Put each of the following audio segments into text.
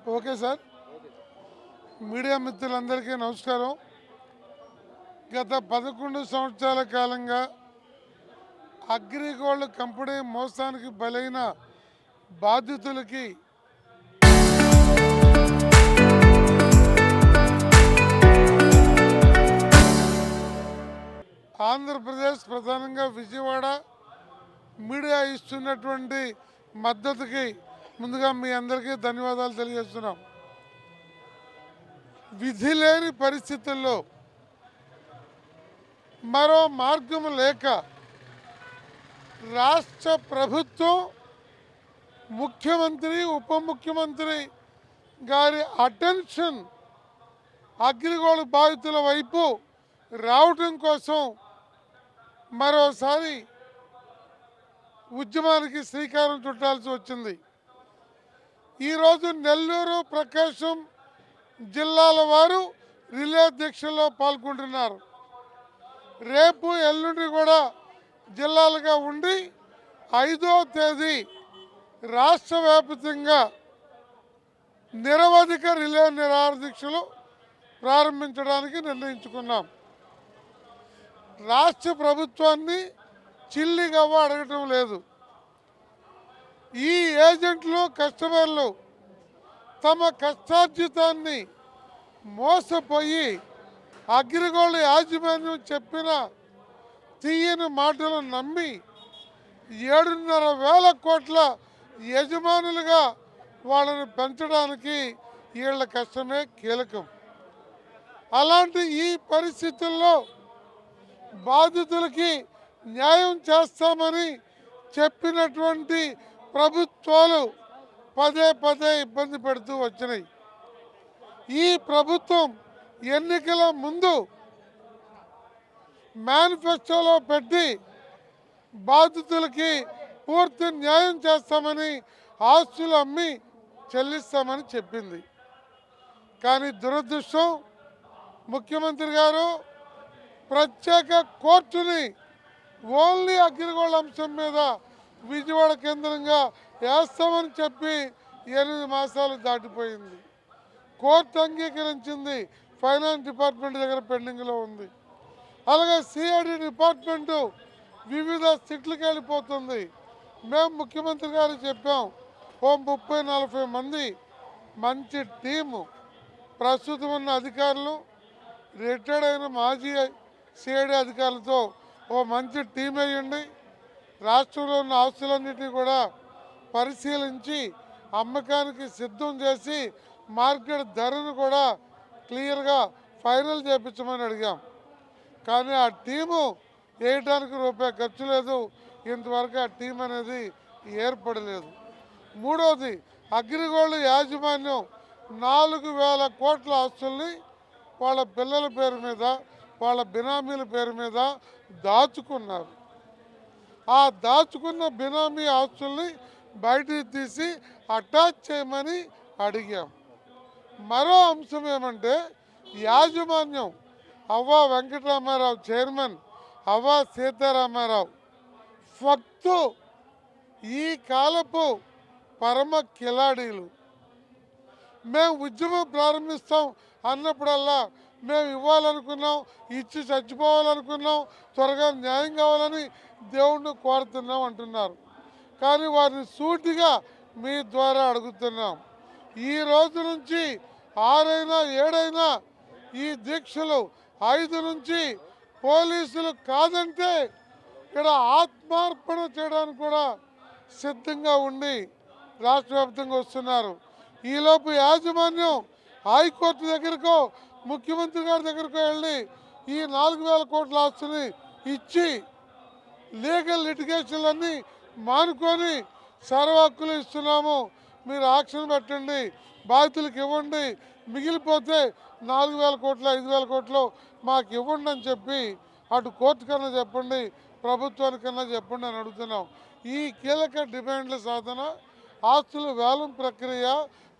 Okay sir. Media మిత్రులందరికీ నమస్కారం. గత 11 సంవత్సరాల కాలంగా అగ్రిగోల్డ్ కంపెనీ మోసానికి బలైన బాధితులకి ఆంధ్రప్రదేశ్, ప్రధానంగా విజయవాడ మీడియా ఇస్తున్నటువంటి మద్దతుకి ముందుగా మీ అందరికీ ధన్యవాదాలు తెలియజేస్తున్నాం. విధి లేని పరిస్థితుల్లో మరో మార్గం లేక రాష్ట్ర ప్రభుత్వం, ముఖ్యమంత్రి, ఉప ముఖ్యమంత్రి గారి అటెన్షన్ అగ్రిగోల్డ్ బాధితుల వైపు రావటం కోసం మరోసారి ఉద్యమానికి శ్రీకారం చుట్టాల్సి వచ్చింది. ఈరోజు నెల్లూరు, ప్రకాశం జిల్లాల వారు రిలే దీక్షలో పాల్గొంటున్నారు. రేపు ఎల్లుండి కూడా జిల్లాలుగా ఉండి 5వ తేదీ రాష్ట్ర వ్యాప్తంగా నిరవధిక రిలే నిరాహార దీక్షలు ప్రారంభించడానికి నిర్ణయించుకున్నాం. రాష్ట్ర ప్రభుత్వాన్ని చిల్లిగవ్వ అడగటం లేదు. ఈ ఏజెంట్లు, కస్టమర్లు తమ కష్టార్జితాన్ని మోసపోయి అగ్రిగోల్డ్ యాజమాన్యం చెప్పిన తీయని మాటలు నమ్మి 7,500 కోట్ల యజమానులుగా వాళ్ళని పెంచడానికి వీళ్ళ కష్టమే కీలకం. అలాంటి ఈ పరిస్థితుల్లో బాధితులకి న్యాయం చేస్తామని చెప్పినటువంటి ప్రభుత్వాలు పదే ఇబ్బంది పెడుతూ వచ్చినాయి. ఈ ప్రభుత్వం ఎన్నికల ముందు మేనిఫెస్టోలో పెట్టి బాధితులకి పూర్తి న్యాయం చేస్తామని, ఆస్తులు అమ్మి చెల్లిస్తామని చెప్పింది. కానీ దురదృష్టం, ముఖ్యమంత్రి గారు ప్రత్యేక కోర్టుని ఓన్లీ అగ్రిగోల్డ్ అంశం మీద విజయవాడ కేంద్రంగా వేస్తామని చెప్పి 8 మాసాలు దాటిపోయింది. కోర్టు అంగీకరించింది, ఫైనాన్స్ డిపార్ట్మెంట్ దగ్గర పెండింగ్లో ఉంది. అలాగే సిఐడి డిపార్ట్మెంటు వివిధ స్థితులకు వెళ్ళిపోతుంది. మేము ముఖ్యమంత్రి గారు చెప్పాం, ఓ 30-40 మంది మంచి టీము, ప్రస్తుతం ఉన్న అధికారులు, రిటైర్డ్ అయిన మాజీ సిఐడి అధికారులతో ఓ మంచి టీం వేయండి. రాష్ట్రంలో ఉన్న ఆస్తులన్నింటినీ కూడా పరిశీలించి అమ్మకానికి సిద్ధం చేసి మార్కెట్ ధరను కూడా క్లియర్గా ఫైనల్ చేయించమని అడిగాం. కానీ ఆ టీము వేయటానికి రూపాయి ఖర్చు లేదు. ఇంతవరకు ఆ టీం అనేది ఏర్పడలేదు. మూడవది, అగ్రిగోల్డ్ యాజమాన్యం 4,000 కోట్ల ఆస్తుల్ని వాళ్ళ పిల్లల పేరు మీద, వాళ్ళ బినామీల పేరు మీద దాచుకున్నారు. ఆ దాచుకున్న బినామీ ఆస్తుల్ని బయటికి తీసి అటాచ్ చేయమని అడిగాం. మరో అంశం ఏమంటే, యాజమాన్యం అవ్వా వెంకటరామారావు చైర్మన్, అవ్వా సీతారామారావు ఫక్తు ఈ కాలపు పరమ కిలాడీలు. మేము ఉద్యమం ప్రారంభిస్తాం అన్నప్పుడల్లా మేము ఇవ్వాలనుకున్నాం, ఇచ్చి చచ్చిపోవాలనుకున్నాం, త్వరగా న్యాయం కావాలని దేవుణ్ణి కోరుతున్నాం అంటున్నారు. కానీ వారిని సూటిగా మీ ద్వారా అడుగుతున్నాం, ఈ రోజు నుంచి 6 అయినా 7 అయినా ఈ దీక్షలు 5 నుంచి పోలీసులు కాదంటే ఇక్కడ ఆత్మార్పణ చేయడానికి కూడా సిద్ధంగా ఉండి రాష్ట్ర వ్యాప్తంగా వస్తున్నారు. ఈలోపు యాజమాన్యం హైకోర్టు దగ్గరకో, ముఖ్యమంత్రి గారి దగ్గరకో వెళ్ళి ఈ 4,000 కోట్ల ఆస్తుని ఇచ్చి లీగల్ లిటిగేషన్లన్నీ మానుకొని సర్వహక్కులు ఇస్తున్నాము, మీరు ఆక్షన్ పెట్టండి, బాధితులకు ఇవ్వండి, మిగిలిపోతే 4,000 కోట్లు 5,000 కోట్లు మాకు ఇవ్వండి అని చెప్పి అటు కోర్టు కన్నా చెప్పండి, ప్రభుత్వానికన్నా చెప్పండి అని అడుగుతున్నాం. ఈ కీలక డిమాండ్ల సాధన, ఆస్తుల వేలం ప్రక్రియ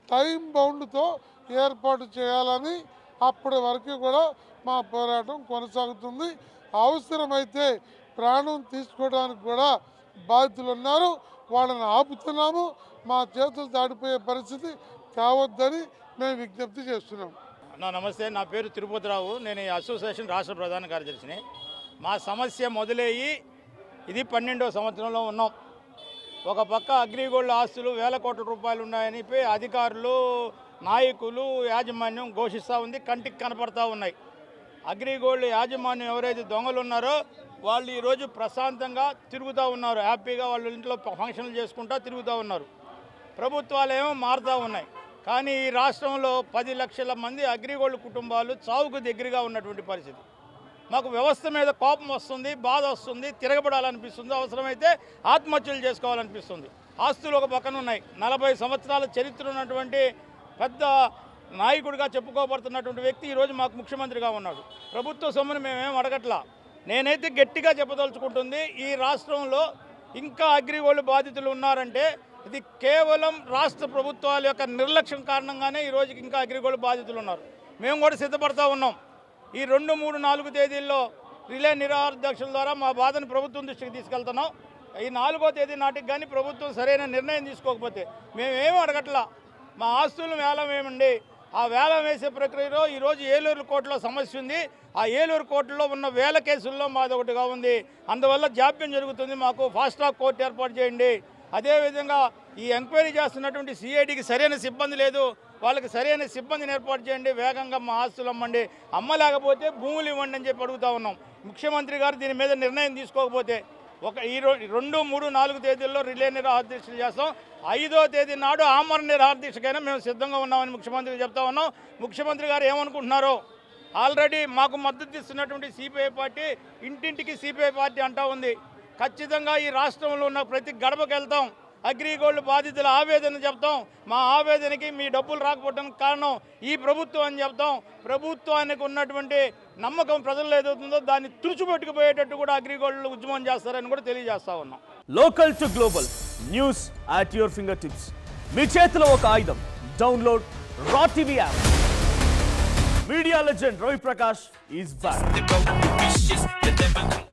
టైం బౌండ్తో ఏర్పాటు చేయాలని అప్పటి వరకు కూడా మా పోరాటం కొనసాగుతుంది. అవసరమైతే ప్రాణం తీసుకోవడానికి కూడా బాధితులు ఉన్నారు, వాళ్ళని ఆపుతున్నాము. మా చేతులు దాటిపోయే పరిస్థితి కావద్దని మేము విజ్ఞప్తి చేస్తున్నాం. నమస్తే, నా పేరు తిరుపతిరావు. నేను ఈ అసోసియేషన్ రాష్ట్ర ప్రధాన కార్యదర్శిని. మా సమస్య మొదలయ్యి ఇది 12వ సంవత్సరంలో ఉన్నాం. ఒక పక్క అగ్రిగోల్డ్ ఆస్తులు వేల కోట్ల రూపాయలు ఉన్నాయని అధికారులు, నాయకులు, యాజమాన్యం ఘోషిస్తూ ఉంది, కంటికి కనపడతా ఉన్నాయి. అగ్రిగోల్డ్ యాజమాన్యం ఎవరైతే దొంగలు ఉన్నారో వాళ్ళు ఈరోజు ప్రశాంతంగా తిరుగుతూ ఉన్నారు, హ్యాపీగా వాళ్ళ ఇంట్లో ఫంక్షన్లు చేసుకుంటూ తిరుగుతూ ఉన్నారు. ప్రభుత్వాలు ఏమో మారుతూ ఉన్నాయి. కానీ ఈ రాష్ట్రంలో 10 లక్షల మంది అగ్రిగోల్డ్ కుటుంబాలు చావుకు దగ్గరగా ఉన్నటువంటి పరిస్థితి. మాకు వ్యవస్థ మీద కోపం వస్తుంది, బాధ వస్తుంది, తిరగబడాలనిపిస్తుంది, అవసరమైతే ఆత్మహత్యలు చేసుకోవాలనిపిస్తుంది. ఆస్తులు ఒక పక్కన ఉన్నాయి. 40 సంవత్సరాల చరిత్ర ఉన్నటువంటి పెద్ద నాయకుడిగా చెప్పుకోబడుతున్నటువంటి వ్యక్తి ఈరోజు మాకు ముఖ్యమంత్రిగా ఉన్నాడు. ప్రభుత్వ సొమ్మును మేమేం అడగట్లా. నేనైతే గట్టిగా చెప్పదలుచుకుంటుంది, ఈ రాష్ట్రంలో ఇంకా అగ్రిగోల్డ్ బాధితులు ఉన్నారంటే ఇది కేవలం రాష్ట్ర ప్రభుత్వాల యొక్క నిర్లక్ష్యం కారణంగానే ఈరోజు ఇంకా అగ్రిగోల్డ్ బాధితులు ఉన్నారు. మేము కూడా సిద్ధపడతా ఉన్నాం. ఈ 2, 3, 4 తేదీల్లో రిలే నిరాహార దీక్షల ద్వారా మా బాధను ప్రభుత్వం దృష్టికి తీసుకెళ్తున్నాం. ఈ 4వ తేదీ నాటికి కానీ ప్రభుత్వం సరైన నిర్ణయం తీసుకోకపోతే మేమేమీ అడగట్లా. మా ఆస్తులు వేలం వేయమండి. ఆ వేలం వేసే ప్రక్రియలో ఈరోజు ఏలూరు కోర్టులో సమస్య ఉంది. ఆ ఏలూరు కోర్టులో ఉన్న వేల కేసుల్లో మాది ఒకటిగా ఉంది. అందువల్ల జాప్యం జరుగుతుంది. మాకు ఫాస్ట్ ట్రాక్ కోర్టు ఏర్పాటు చేయండి. అదేవిధంగా ఈ ఎంక్వైరీ చేస్తున్నటువంటి సిఐడికి సరైన సిబ్బంది లేదు, వాళ్ళకి సరైన సిబ్బందిని ఏర్పాటు చేయండి. వేగంగా మా ఆస్తులు అమ్మండి, అమ్మలేకపోతే భూములు ఇవ్వండి అని చెప్పి అడుగుతూ ఉన్నాం. ముఖ్యమంత్రి గారు దీని మీద నిర్ణయం తీసుకోకపోతే ఈ 2, 3, 4 తేదీల్లో రిలే నిరాహార దీక్షలు చేస్తాం. 5వ తేదీ నాడు ఆమరణ నిరాహార దీక్షకైనా మేము సిద్ధంగా ఉన్నామని ముఖ్యమంత్రికి చెప్తా ఉన్నాం. ముఖ్యమంత్రి గారు ఏమనుకుంటున్నారో ఆల్రెడీ మాకు మద్దతు ఇస్తున్నటువంటి సిపిఐ పార్టీ ఇంటింటికి సిపిఐ పార్టీ అంటూ ఉంది. ఖచ్చితంగా ఈ రాష్ట్రంలో ఉన్న ప్రతి గడపకి వెళ్తాం, అగ్రిగోల్డ్ బాధితుల ఆవేదన చెప్తాం. మా ఆవేదనకి మీ డబ్బులు రాకపోవడానికి కారణం ఈ ప్రభుత్వం అని చెప్తాం. ప్రభుత్వానికి ఉన్నటువంటి నమ్మకం ప్రజల్లో ఏదవుతుందో దాన్ని తుడిచిపెట్టుకుపోయేటట్టు కూడా అగ్రిగోల్డ్ ఉద్యమం చేస్తారని కూడా తెలియజేస్తా ఉన్నాం. Local to global news at your finger tips. మీ చేతిలో ఒక ఆయుధం. Download R TV app. Media legend Ravi Prakash is back.